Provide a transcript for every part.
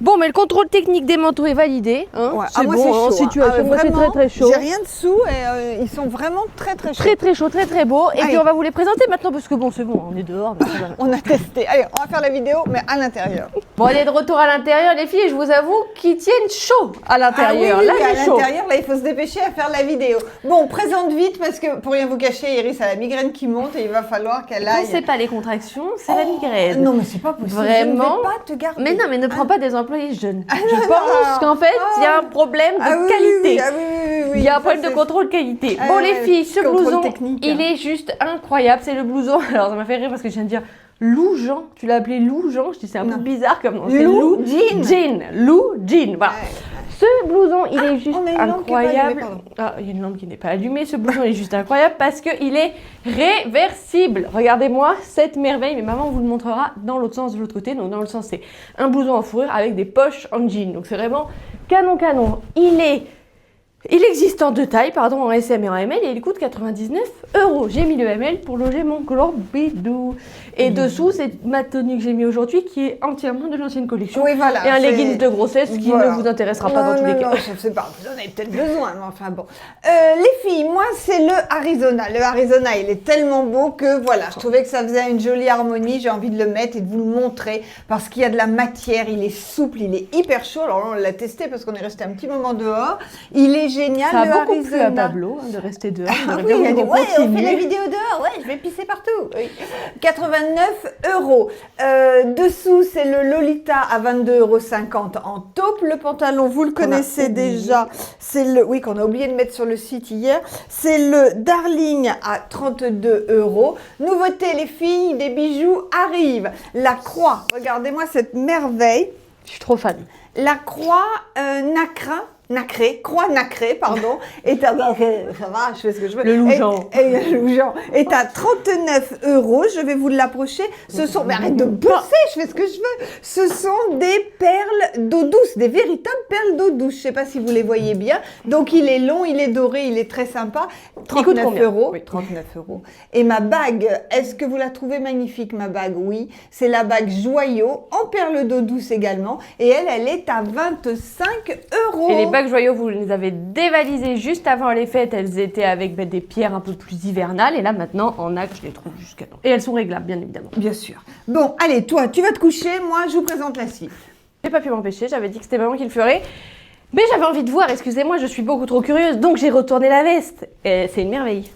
Bon, mais le contrôle technique des manteaux est validé. Hein. Ouais. C'est moi, bon, c'est chaud, en situation. Moi, c'est très chaud. J'ai rien dessous et ils sont vraiment très chauds. Très chaud, très beau. Et Allez. puis on va vous les présenter maintenant parce que bon, c'est bon, on est dehors. Donc ça va. On a testé. Allez, on va faire la vidéo, mais à l'intérieur. Bon, on est de retour à l'intérieur, les filles, et je vous avoue qu'ils tiennent chaud à l'intérieur. Ah oui, là, à j'ai chaud. l'intérieur, là, il faut se dépêcher à faire la vidéo. Bon, on présente vite parce que pour rien vous cacher, Iris a la migraine qui monte et il va falloir qu'elle aille. C'est pas les contractions, c'est la migraine. Non, mais c'est pas possible. Vraiment. Je ne vais pas te garder. Mais non, mais ne prends pas des employés jeunes. Je non, pense qu'en fait, il y a un problème de qualité. Il y a un problème de contrôle qualité. Bon, les filles, ce blouson, il est juste incroyable. C'est le blouson. Alors, ça m'a fait rire parce que je viens de dire Lou Jean. Tu l'as appelé Lou Jean. Je dis, c'est un peu bizarre comme nom. Lou Jean. Jean. Lou Jean. Voilà. Ce blouson, il est juste incroyable. Ah, il y a une lampe qui n'est pas allumée. Ce blouson est juste incroyable parce qu'il est réversible. Regardez-moi cette merveille. Mais maman vous le montrera dans l'autre sens, de l'autre côté. Donc, dans le sens, c'est un blouson en fourrure avec des poches en jean. Donc, c'est vraiment canon. Il existe en deux tailles, en SM et en ML, et il coûte 99 €. J'ai mis le ML pour loger mon bidou. Et dessous, c'est ma tenue que j'ai mis aujourd'hui, qui est entièrement de l'ancienne collection. Oui, voilà. Et un leggings de grossesse qui ne vous intéressera pas dans tous les cas. Non, je sais pas, vous en avez peut-être besoin, mais enfin bon. Les filles, moi, c'est le Arizona. Le Arizona, il est tellement beau que voilà, je trouvais que ça faisait une jolie harmonie. J'ai envie de le mettre et de vous le montrer parce qu'il y a de la matière, il est souple, il est hyper chaud. Alors là, on l'a testé parce qu'on est resté un petit moment dehors. Il est génial. Ça a le beaucoup Arizona. plu à Pablo de rester dehors. Ah oui, il a dit, ouais, on fait la vidéo dehors, ouais, je vais pisser partout. Oui. 89 €. Dessous, c'est le Lolita à 22,50 € en taupe. Le pantalon, vous le connaissez déjà. C'est le, oui, qu'on a oublié de mettre sur le site hier. C'est le Darling à 32 €. Nouveauté, les filles, des bijoux arrivent. La croix, regardez-moi cette merveille. Je suis trop fan. La croix croix nacrée, pardon, est à, ça va, je fais ce que je veux. Le lougeant. Est à 39 €. Je vais vous l'approcher. Ce sont, mais arrête de bosser, je fais ce que je veux. Ce sont des perles d'eau douce, des véritables perles d'eau douce. Je sais pas si vous les voyez bien. Donc il est long, il est doré, il est très sympa. 39 €. Oui, 39 €. Et ma bague, est-ce que vous la trouvez magnifique, ma bague? Oui, c'est la bague joyau en perles d'eau douce également. Et elle est à 25 €. Et les bagues joyaux, vous les avez dévalisées juste avant les fêtes. Elles étaient avec des pierres un peu plus hivernales. Et là, maintenant, en acte, je les trouve jusqu'à temps. Et elles sont réglables, bien évidemment. Bien sûr. Bon, allez, toi, tu vas te coucher. Moi, je vous présente la cif. J'ai pas pu m'empêcher. J'avais dit que c'était maman qui le ferait. Mais j'avais envie de voir. Excusez-moi, je suis beaucoup trop curieuse. Donc, j'ai retourné la veste. Et c'est une merveille.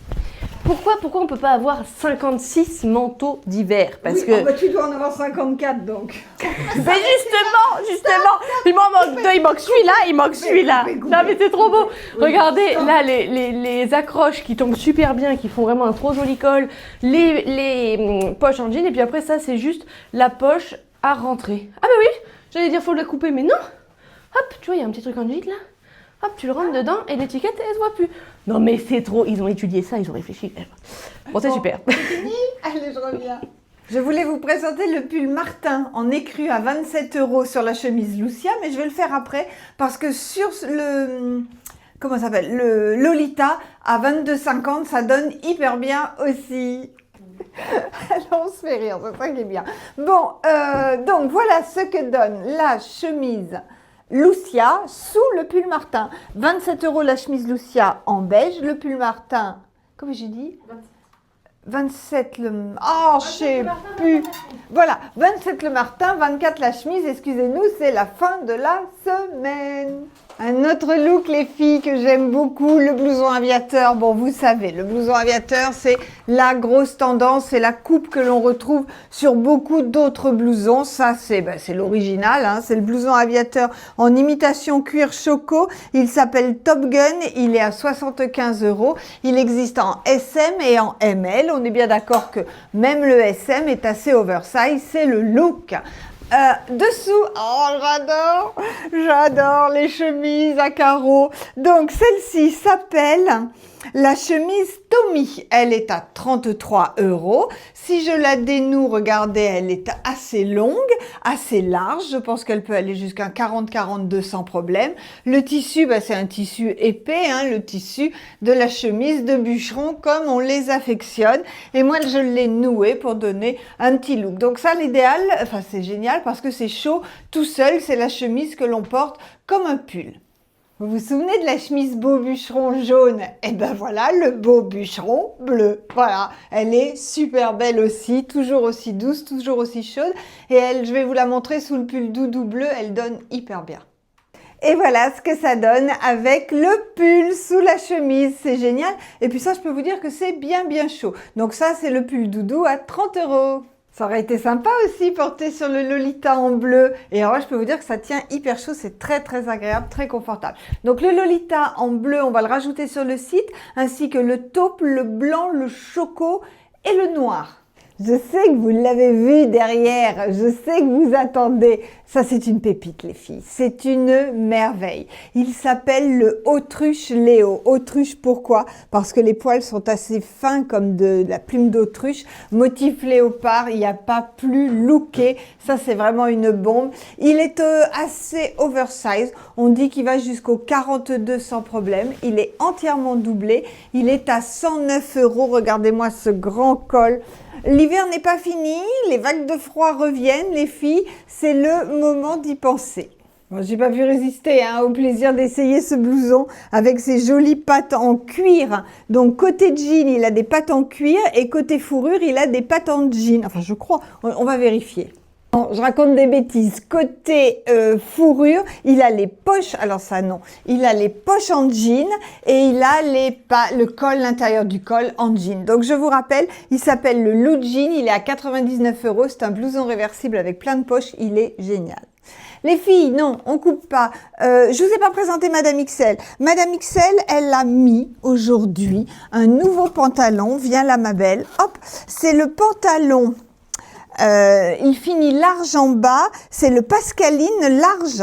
Pourquoi on peut pas avoir 56 manteaux d'hiver? Parce que tu dois en avoir 54 donc. Mais justement, il m'en manque deux, il manque celui-là. Non mais c'est trop beau. Regardez là les accroches qui tombent super bien, qui font vraiment un trop joli col, les poches en jean et puis après ça c'est juste la poche à rentrer. Ah bah oui, j'allais dire faut la couper mais non. Hop, tu vois il y a un petit truc en jean là. Hop, tu le rentres dedans et l'étiquette, elle se voit plus. Non mais c'est trop, ils ont étudié ça, ils ont réfléchi. Bon, c'est super. C'est fini? Allez, je reviens. Je voulais vous présenter le pull Martin en écru à 27 € sur la chemise Lucia, mais je vais le faire après parce que sur le... Comment ça s'appelle? Le Lolita à 22,50, ça donne hyper bien aussi. Alors on se fait rire, c'est ça qui est bien. Bon, donc voilà ce que donne la chemise Lucia sous le pull Martin. 27 € la chemise Lucia en beige, le pull Martin, comment j'ai dit? 27 le... Oh, je sais plus. Voilà, 27 le Martin, 24 la chemise, excusez-nous, c'est la fin de la semaine. Un autre look, les filles, que j'aime beaucoup, le blouson aviateur. Bon, vous savez, le blouson aviateur, c'est la grosse tendance, c'est la coupe que l'on retrouve sur beaucoup d'autres blousons. Ça, c'est l'original, hein, c'est le blouson aviateur en imitation cuir choco. Il s'appelle Top Gun, il est à 75 €. Il existe en SM et en ML. On est bien d'accord que même le SM est assez oversize, c'est le look. Dessous, oh j'adore les chemises à carreaux. Donc celle-ci s'appelle La chemise Tommy, elle est à 33 €. Si je la dénoue, regardez, elle est assez longue, assez large. Je pense qu'elle peut aller jusqu'à 40-42 sans problème. Le tissu, bah, c'est un tissu épais, hein, le tissu de la chemise de bûcheron comme on les affectionne. Et moi, je l'ai nouée pour donner un petit look. Donc ça, l'idéal, enfin c'est génial parce que c'est chaud tout seul. C'est la chemise que l'on porte comme un pull. Vous vous souvenez de la chemise beau bûcheron jaune? Eh ben voilà, le beau bûcheron bleu. Voilà, elle est super belle aussi, toujours aussi douce, toujours aussi chaude. Et elle, je vais vous la montrer sous le pull doudou bleu, elle donne hyper bien. Et voilà ce que ça donne avec le pull sous la chemise, c'est génial. Et puis ça, je peux vous dire que c'est bien chaud. Donc ça, c'est le pull doudou à 30 €. Ça aurait été sympa aussi porté sur le Lolita en bleu. Et alors je peux vous dire que ça tient hyper chaud, c'est très agréable, très confortable. Donc le Lolita en bleu, on va le rajouter sur le site, ainsi que le taupe, le blanc, le choco et le noir. Je sais que vous l'avez vu derrière, je sais que vous attendez. Ça, c'est une pépite, les filles. C'est une merveille. Il s'appelle le Autruche Léo. Autruche, pourquoi? Parce que les poils sont assez fins comme de la plume d'autruche. Motif léopard, il n'y a pas plus looké. Ça, c'est vraiment une bombe. Il est assez oversize. On dit qu'il va jusqu'au 42 sans problème. Il est entièrement doublé. Il est à 109 €. Regardez-moi ce grand col. L'hiver n'est pas fini, les vagues de froid reviennent, les filles, c'est le moment d'y penser. Bon, j'ai pas pu résister au plaisir d'essayer ce blouson avec ses jolies pattes en cuir. Donc côté jean, il a des pattes en cuir et côté fourrure, il a des pattes en jean. Enfin, je crois, on va vérifier. Non, je raconte des bêtises. Côté fourrure, il a les poches, alors ça non, il a les poches en jean et il a le col, l'intérieur du col en jean. Donc je vous rappelle, il s'appelle le Lou Jean, il est à 99 €, c'est un blouson réversible avec plein de poches, il est génial. Les filles, non, on coupe pas. Je vous ai pas présenté Madame XL. Madame XL, elle a mis aujourd'hui un nouveau pantalon. Viens là, ma belle. Hop, c'est le pantalon. Il finit large en bas, c'est le Pascaline large.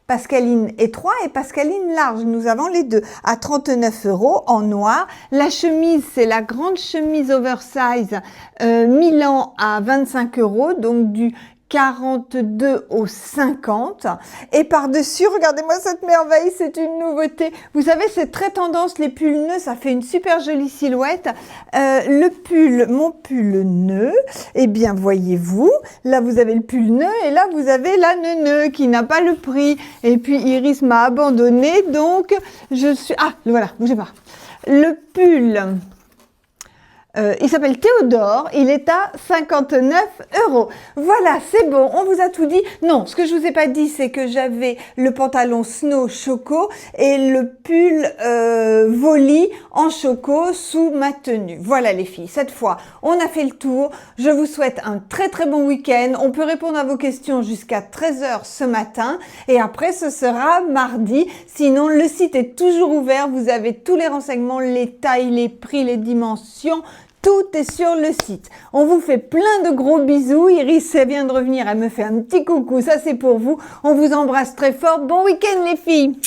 Pascaline étroit et Pascaline large, nous avons les deux, à 39 € en noir. La chemise, c'est la grande chemise oversize Milan à 25 €, donc du 42 au 50. Et par-dessus, regardez-moi cette merveille, c'est une nouveauté. Vous savez, c'est très tendance, les pulls nœuds, ça fait une super jolie silhouette. Le pull, mon pull nœud, eh bien, voyez-vous, là, vous avez le pull nœud et là, vous avez la nœud qui n'a pas le prix. Et puis, Iris m'a abandonné, donc, je suis... Ah, voilà, bougez pas. Le pull... il s'appelle Théodore, il est à 59 €. Voilà, c'est bon, on vous a tout dit. Non, ce que je vous ai pas dit, c'est que j'avais le pantalon Snow Choco et le pull Volley en choco sous ma tenue. Voilà les filles, cette fois, on a fait le tour. Je vous souhaite un très bon week-end. On peut répondre à vos questions jusqu'à 13 h ce matin et après ce sera mardi. Sinon, le site est toujours ouvert. Vous avez tous les renseignements, les tailles, les prix, les dimensions. Tout est sur le site. On vous fait plein de gros bisous. Iris, elle vient de revenir. Elle me fait un petit coucou. Ça, c'est pour vous. On vous embrasse très fort. Bon week-end, les filles.